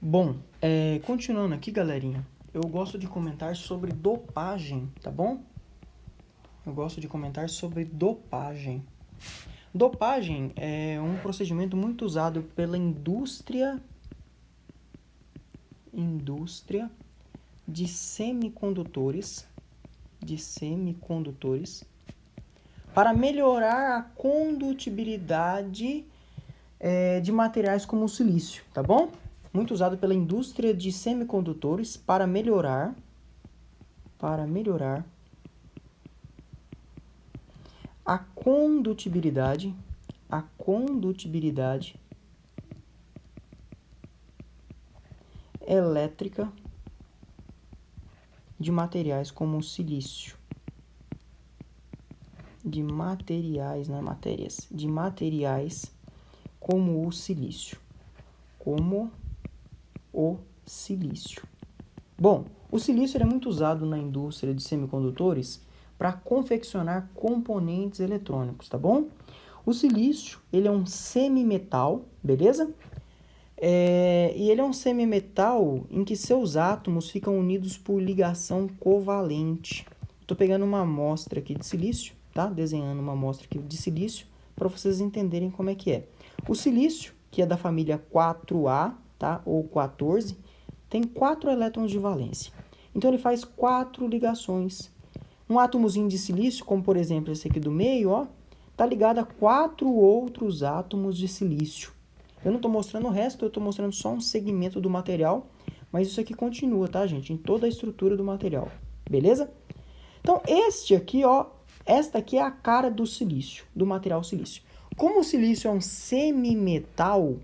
Bom, continuando aqui, galerinha, eu gosto de comentar sobre dopagem, tá bom? Eu gosto de comentar sobre dopagem. Dopagem é um procedimento muito usado pela indústria de semicondutores, para melhorar a condutibilidade de materiais como o silício, tá bom? Muito usado pela indústria de semicondutores para melhorar a condutibilidade elétrica de materiais como o silício. De materiais como o silício. Bom, o silício é muito usado na indústria de semicondutores para confeccionar componentes eletrônicos, tá bom? O silício, ele é um semimetal, beleza? E ele é um semimetal em que seus átomos ficam unidos por ligação covalente. Estou pegando uma amostra aqui de silício, tá? Desenhando uma amostra aqui de silício para vocês entenderem como é que é. O silício, que é da família 4A, tá? Ou 14, tem 4 elétrons de valência. Então, ele faz 4 ligações. Um átomozinho de silício, como por exemplo esse aqui do meio, ó, tá ligado a 4 outros átomos de silício. Eu não estou mostrando o resto, eu estou mostrando só um segmento do material, mas isso aqui continua, tá, gente? Em toda a estrutura do material, beleza? Então, esta aqui é a cara do silício, do material silício. Como o silício é um semimetal,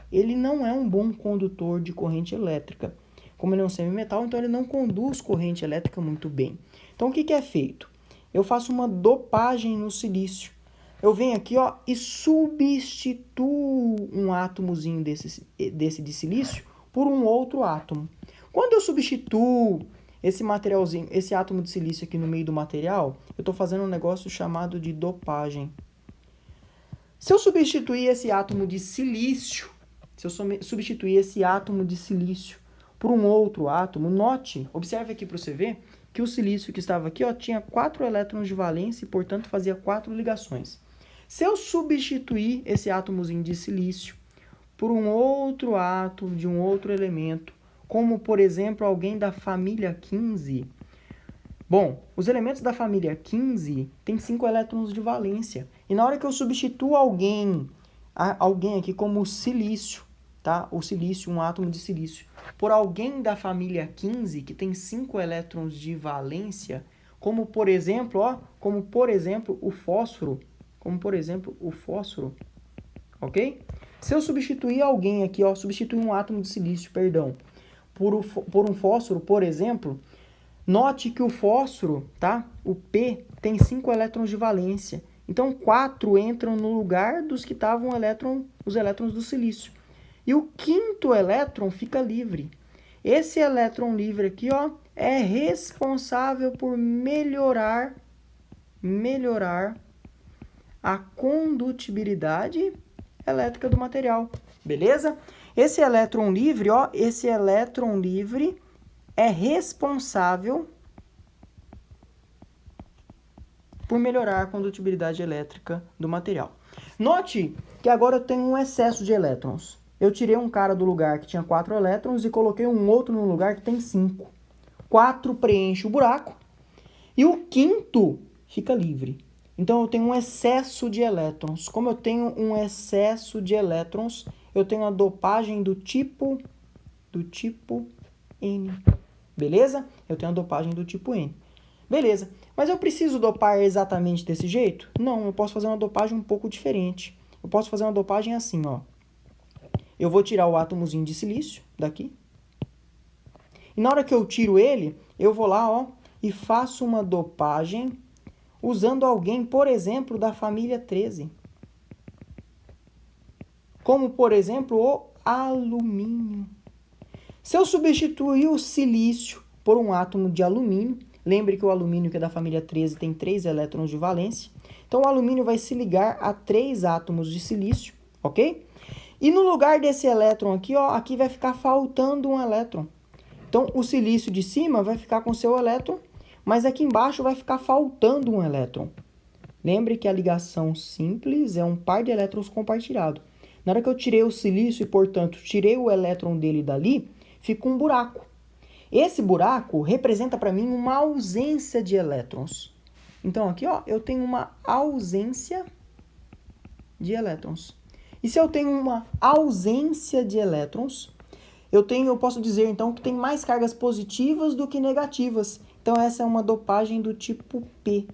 ele não é um bom condutor de corrente elétrica. Como ele é um semimetal, então ele não conduz corrente elétrica muito bem. Então, o que é feito? Eu faço uma dopagem no silício. Eu venho aqui, ó, e substituo um átomozinho desse de silício por um outro átomo. Quando eu substituo esse materialzinho, esse átomo de silício aqui no meio do material, eu estou fazendo um negócio chamado de dopagem. Se eu substituir esse átomo de silício, por um outro átomo, observe aqui para você ver que o silício que estava aqui, ó, tinha 4 elétrons de valência e, portanto, fazia 4 ligações. Se eu substituir esse átomozinho de silício por um outro átomo de um outro elemento, como, por exemplo, alguém da família 15, bom, os elementos da família 15 têm 5 elétrons de valência. E na hora que eu substituo alguém aqui como o silício, tá? O silício, um átomo de silício, por alguém da família 15 que tem 5 elétrons de valência, como por exemplo o fósforo, ok? Se eu substituir alguém aqui, ó, substituir um átomo de silício, por um fósforo, por exemplo, note que o fósforo, tá? O P tem 5 elétrons de valência. Então, 4 entram no lugar dos que estavam os elétrons do silício. E o quinto elétron fica livre. Esse elétron livre aqui, ó, é responsável por melhorar a condutibilidade elétrica do material. Beleza? Esse elétron livre, ó, é responsável por melhorar a condutibilidade elétrica do material. Note que agora eu tenho um excesso de elétrons. Eu tirei um cara do lugar que tinha 4 elétrons e coloquei um outro no lugar que tem 5. 4 preenche o buraco e o quinto fica livre. Então, eu tenho um excesso de elétrons. Como eu tenho um excesso de elétrons, eu tenho a dopagem do tipo N. Beleza? Eu tenho a dopagem do tipo N. Beleza. Mas eu preciso dopar exatamente desse jeito? Não, eu posso fazer uma dopagem um pouco diferente. Eu posso fazer uma dopagem assim, ó. Eu vou tirar o átomozinho de silício daqui. E na hora que eu tiro ele, eu vou lá, ó, e faço uma dopagem usando alguém, por exemplo, da família 13. Como, por exemplo, o alumínio. Se eu substituir o silício por um átomo de alumínio, lembre que o alumínio, que é da família 13, tem 3 elétrons de valência. Então, o alumínio vai se ligar a 3 átomos de silício, ok? E no lugar desse elétron aqui, ó, aqui vai ficar faltando um elétron. Então, o silício de cima vai ficar com seu elétron, mas aqui embaixo vai ficar faltando um elétron. Lembre que a ligação simples é um par de elétrons compartilhado. Na hora que eu tirei o silício e, portanto, tirei o elétron dele dali, fica um buraco. Esse buraco representa para mim uma ausência de elétrons. Então, aqui, ó, eu tenho uma ausência de elétrons. E se eu tenho uma ausência de elétrons, eu posso dizer, então, que tem mais cargas positivas do que negativas. Então, essa é uma dopagem do tipo P,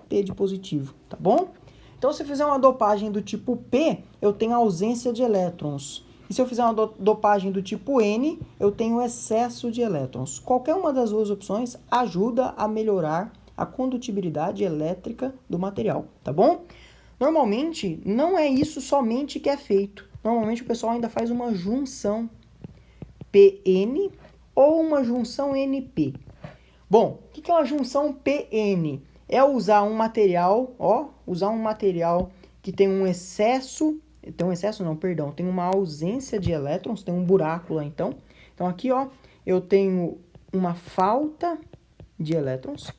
P de positivo, tá bom? Então, se eu fizer uma dopagem do tipo P, eu tenho ausência de elétrons. E se eu fizer uma dopagem do tipo N, eu tenho excesso de elétrons. Qualquer uma das duas opções ajuda a melhorar a condutibilidade elétrica do material, tá bom? Normalmente, não é isso somente que é feito. Normalmente, o pessoal ainda faz uma junção PN ou uma junção NP. Bom, o que é uma junção PN? É usar um material, ó, que tem um excesso, tem uma ausência de elétrons, tem um buraco lá então. Então aqui, ó, eu tenho uma falta de elétrons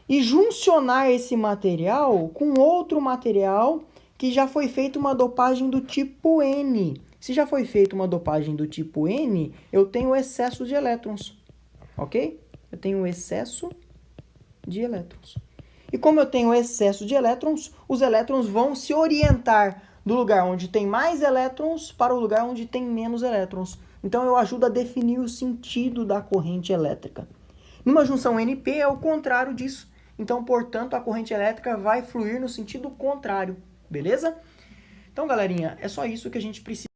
e juncionar esse material com outro material que já foi feita uma dopagem do tipo N. Se já foi feita uma dopagem do tipo N, eu tenho excesso de elétrons, ok? Eu tenho excesso de elétrons. E como eu tenho excesso de elétrons, os elétrons vão se orientar do lugar onde tem mais elétrons para o lugar onde tem menos elétrons. Então, eu ajudo a definir o sentido da corrente elétrica. Numa junção NP é o contrário disso. Então, portanto, a corrente elétrica vai fluir no sentido contrário. Beleza? Então, galerinha, é só isso que a gente precisa.